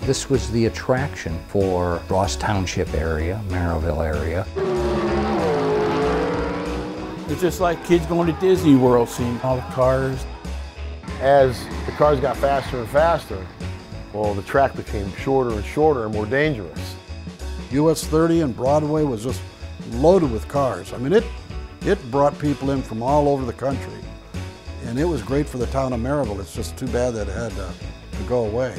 This was the attraction for Ross Township area, Merrillville area. It's just like kids going to Disney World, seeing all the cars. As the cars got faster and faster, well, the track became shorter and shorter and more dangerous. US 30 and Broadway was just loaded with cars. I mean, it brought people in from all over the country, and it was great for the town of Merrillville. It's just too bad that it had to go away.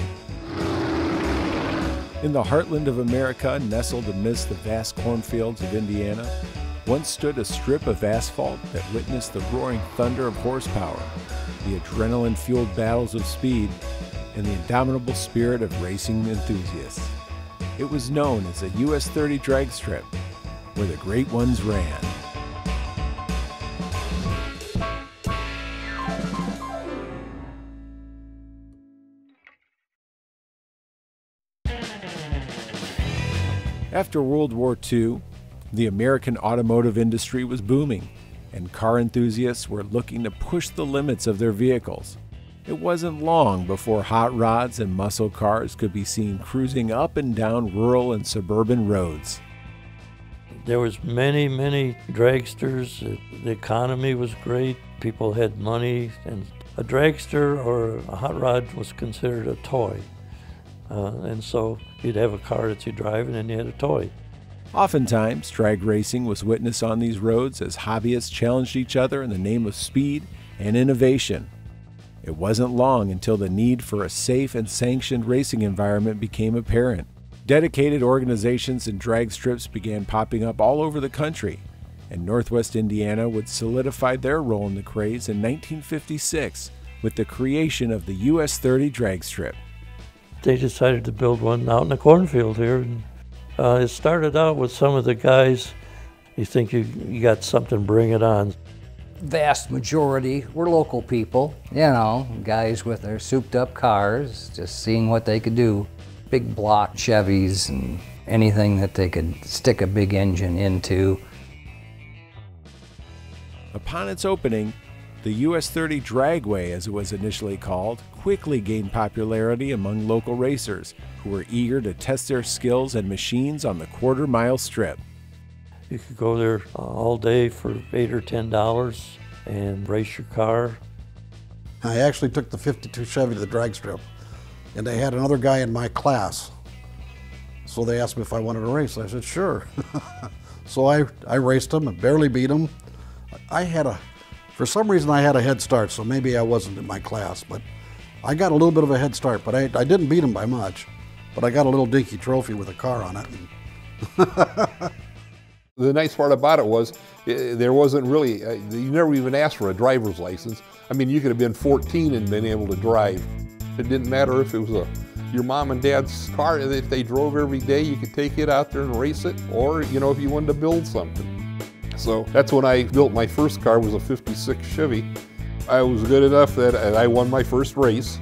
In the heartland of America, nestled amidst the vast cornfields of Indiana, once stood a strip of asphalt that witnessed the roaring thunder of horsepower, the adrenaline-fueled battles of speed, and the indomitable spirit of racing enthusiasts. It was known as the US 30 Dragstrip, where the great ones ran. After World War II, the American automotive industry was booming, and car enthusiasts were looking to push the limits of their vehicles. It wasn't long before hot rods and muscle cars could be seen cruising up and down rural and suburban roads. There was many dragsters. The economy was great. People had money, and a dragster or a hot rod was considered a toy. And so you'd have a car that you drive, and then you had a toy. Oftentimes, drag racing was witnessed on these roads as hobbyists challenged each other in the name of speed and innovation. It wasn't long until the need for a safe and sanctioned racing environment became apparent. Dedicated organizations and drag strips began popping up all over the country, and Northwest Indiana would solidify their role in the craze in 1956 with the creation of the US 30 Dragstrip. They decided to build one out in the cornfield here. And, it started out with some of the guys, you think you got something, bring it on. Vast majority were local people, you know, guys with their souped up cars, just seeing what they could do. Big block Chevys and anything that they could stick a big engine into. Upon its opening, the US 30 Dragway, as it was initially called, quickly gained popularity among local racers who were eager to test their skills and machines on the quarter-mile strip. You could go there all day for $8 or $10 and race your car. I actually took the 52 Chevy to the drag strip, and they had another guy in my class. So they asked me if I wanted to race. I said, sure. So I raced him and barely beat him. For some reason I had a head start, so maybe I wasn't in my class, but I got a little bit of a head start, but I didn't beat him by much. But I got a little dinky trophy with a car on it. The nice part about it was there wasn't really, you never even asked for a driver's license. I mean, you could have been 14 and been able to drive. It didn't matter if it was your mom and dad's car. If they drove every day, you could take it out there and race it, or, you know, if you wanted to build something. So that's when I built my first car, was a 56 Chevy. I was good enough that I won my first race.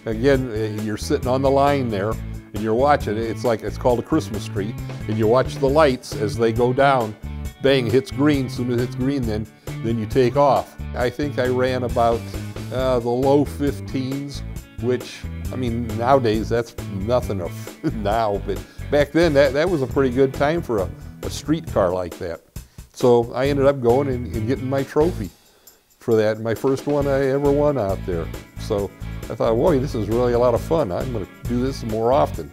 Again, you're sitting on the line there and you're watching it. It's called a Christmas tree, and you watch the lights as they go down. Bang, it hits green. As soon as it hits green, then you take off. I think I ran about the low 15s, which, I mean, nowadays that's nothing now, but back then that was a pretty good time for a street car like that. So I ended up going and getting my trophy for that, my first one I ever won out there. So I thought, boy, this is really a lot of fun. I'm going to do this more often.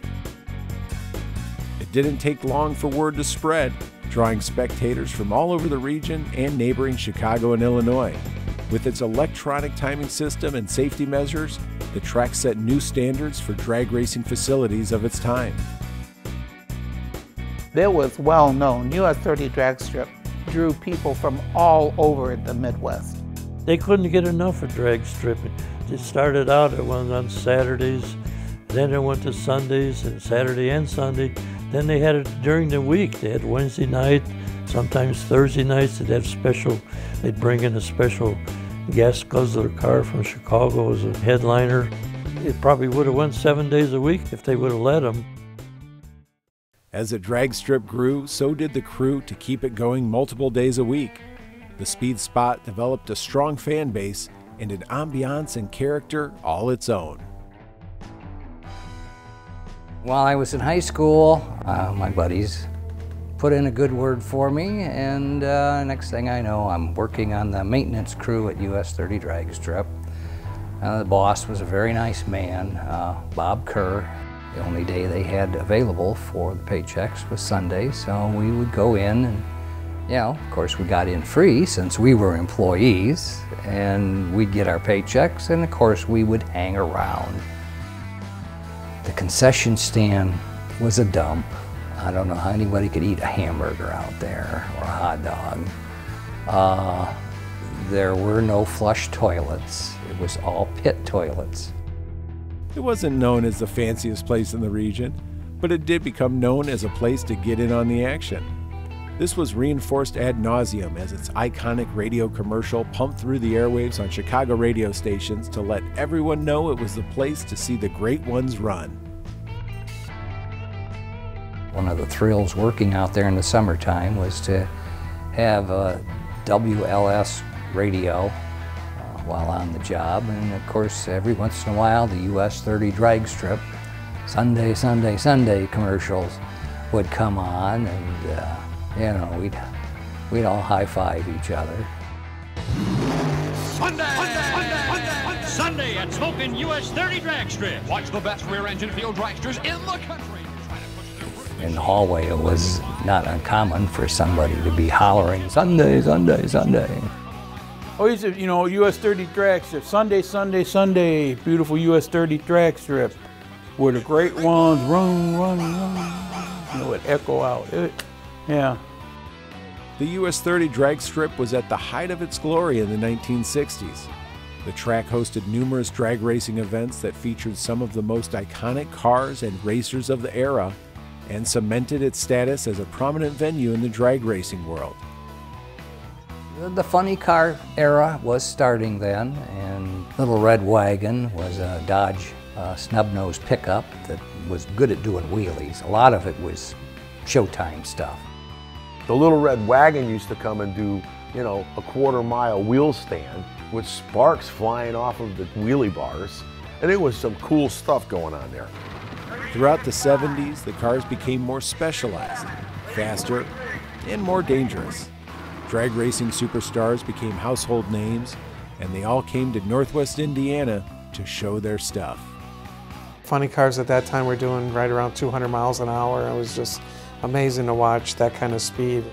It didn't take long for word to spread, drawing spectators from all over the region and neighboring Chicago and Illinois. With its electronic timing system and safety measures, the track set new standards for drag racing facilities of its time. There was well-known US 30 Dragstrip drew people from all over the Midwest. They couldn't get enough of drag stripping. It started out, it went on Saturdays, then it went to Sundays, and Saturday and Sunday. Then they had it during the week. They had Wednesday night, sometimes Thursday nights. They'd bring in a special gas guzzler car from Chicago as a headliner. It probably would have went 7 days a week if they would have let them. As the drag strip grew, so did the crew to keep it going multiple days a week. The speed spot developed a strong fan base and an ambiance and character all its own. While I was in high school, my buddies put in a good word for me, and next thing I know, I'm working on the maintenance crew at US 30 Dragstrip. The boss was a very nice man, Bob Kerr. The only day they had available for the paychecks was Sunday, so we would go in and, you know, of course we got in free since we were employees, and we'd get our paychecks, and of course we would hang around. The concession stand was a dump. I don't know how anybody could eat a hamburger out there or a hot dog. There were no flush toilets. It was all pit toilets. It wasn't known as the fanciest place in the region, but it did become known as a place to get in on the action. This was reinforced ad nauseum as its iconic radio commercial pumped through the airwaves on Chicago radio stations to let everyone know it was the place to see the great ones run. One of the thrills working out there in the summertime was to have a WLS radio while on the job, and of course every once in a while the US 30 Dragstrip Sunday, Sunday, Sunday commercials would come on, and you know, we'd all high-five each other. Sunday at Smokin' US 30 Dragstrip. Watch the best rear-engine field dragsters in the country. In the hallway, it was not uncommon for somebody to be hollering, Sunday, Sunday, Sunday. Oh, he's a, you know, US 30 Dragstrip. Sunday, Sunday, Sunday. Beautiful US 30 Dragstrip. Where the great ones run, run, run. You know, it echo out. Yeah. The US 30 Dragstrip was at the height of its glory in the 1960s. The track hosted numerous drag racing events that featured some of the most iconic cars and racers of the era, and cemented its status as a prominent venue in the drag racing world. The funny car era was starting then, and Little Red Wagon was a Dodge snub-nose pickup that was good at doing wheelies. A lot of it was Showtime stuff. The Little Red Wagon used to come and do, you know, a quarter-mile wheel stand with sparks flying off of the wheelie bars, and it was some cool stuff going on there. Throughout the 70s, the cars became more specialized, faster, and more dangerous. Drag racing superstars became household names, and they all came to Northwest Indiana to show their stuff. Funny cars at that time were doing right around 200 miles an hour. It was just amazing to watch that kind of speed.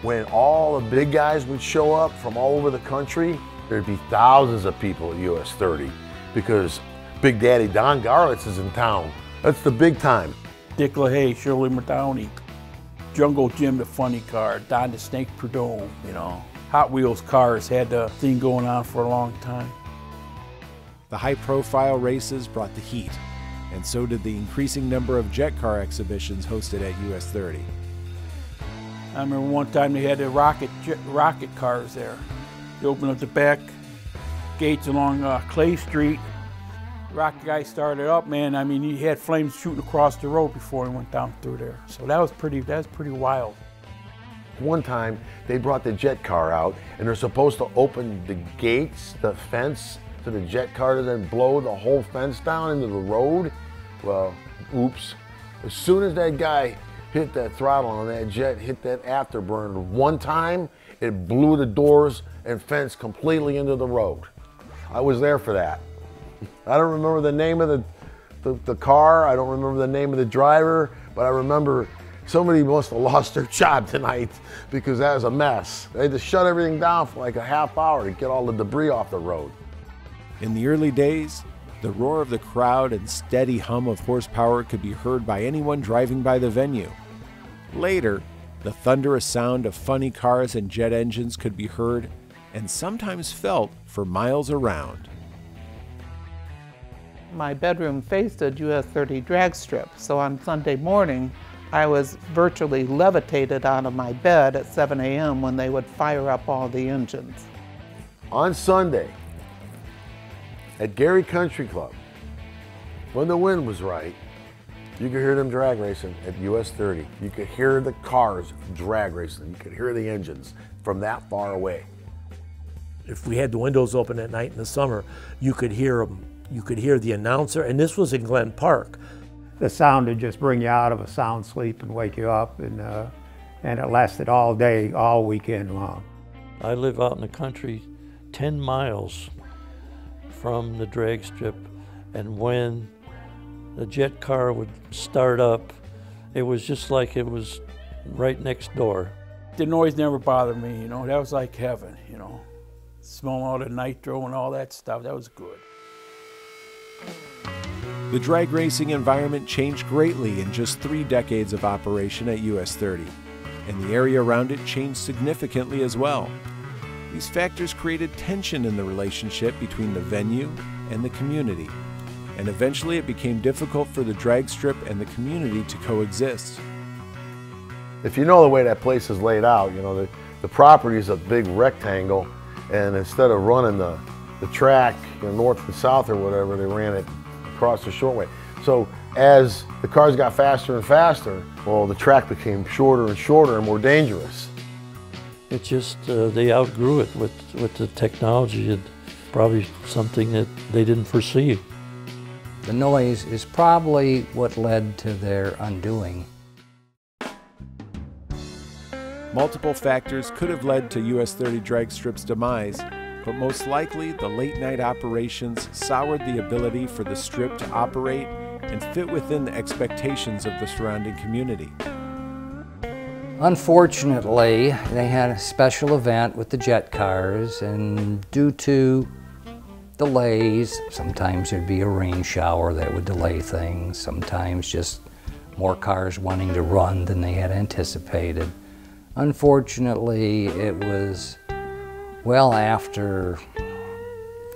When all the big guys would show up from all over the country, there'd be thousands of people at US 30 because Big Daddy Don Garlits is in town. That's the big time. Dick Lahaie, Shirley Muldowney, Jungle Jim the funny car, Don the Snake Prudhome, you know. Hot Wheels cars had the thing going on for a long time. The high-profile races brought the heat, and so did the increasing number of jet car exhibitions hosted at US 30. I remember one time they had the rocket cars there. They opened up the back gates along Clay Street. The rocket guy started up, man. I mean, he had flames shooting across the road before he went down through there. So that was pretty wild. One time they brought the jet car out, and they're supposed to open the gates, the fence, to the jet car to then blow the whole fence down into the road. Well, oops. As soon as that guy hit that throttle on that jet, hit that afterburner one time, it blew the doors and fence completely into the road. I was there for that. I don't remember the name of the car, I don't remember the name of the driver, but I remember somebody must have lost their job tonight because that was a mess. They had to shut everything down for like a half hour to get all the debris off the road. In the early days, the roar of the crowd and steady hum of horsepower could be heard by anyone driving by the venue. Later, the thunderous sound of funny cars and jet engines could be heard and sometimes felt for miles around. My bedroom faced a US 30 Dragstrip, so on Sunday morning, I was virtually levitated out of my bed at 7 a.m. when they would fire up all the engines. On Sunday, at Gary Country Club, when the wind was right, you could hear them drag racing at US 30. You could hear the cars drag racing. You could hear the engines from that far away. If we had the windows open at night in the summer, you could hear them. You could hear the announcer, and this was in Glen Park. the sound would just bring you out of a sound sleep and wake you up, and it lasted all day, all weekend long. I live out in the country 10 miles from the drag strip, and when the jet car would start up, it was just like it was right next door. The noise never bothered me, you know, that was like heaven, you know. Smelling all the nitro and all that stuff, that was good. The drag racing environment changed greatly in just 3 decades of operation at US 30, and the area around it changed significantly as well. These factors created tension in the relationship between the venue and the community, and eventually it became difficult for the drag strip and the community to coexist. If you know the way that place is laid out, you know, the property is a big rectangle, and instead of running the track, you know, north and south or whatever, they ran it across the shortway. So as the cars got faster and faster, well, the track became shorter and shorter and more dangerous. It just, they outgrew it with the technology, and probably something that they didn't foresee. The noise is probably what led to their undoing. Multiple factors could have led to US 30 drag strip's demise, but most likely the late night operations soured the ability for the strip to operate and fit within the expectations of the surrounding community. Unfortunately, they had a special event with the jet cars, and due to delays, sometimes there'd be a rain shower that would delay things, sometimes just more cars wanting to run than they had anticipated. Unfortunately, it was well after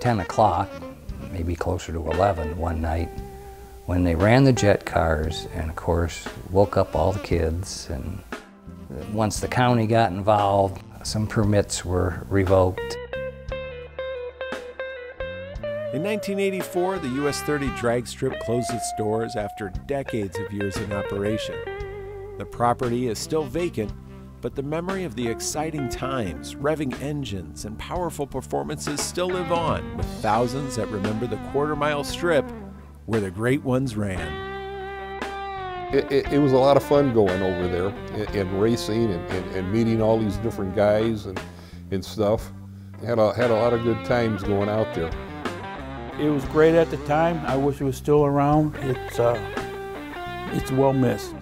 10 o'clock, maybe closer to 11 one night, when they ran the jet cars and of course woke up all the kids. And once the county got involved, some permits were revoked. In 1984, the US 30 drag strip closed its doors after decades of years in operation. The property is still vacant, but the memory of the exciting times, revving engines, and powerful performances still live on, with thousands that remember the quarter-mile strip where the great ones ran. It was a lot of fun going over there and racing and meeting all these different guys and stuff. Had a lot of good times going out there. It was great at the time. I wish it was still around. It's well missed.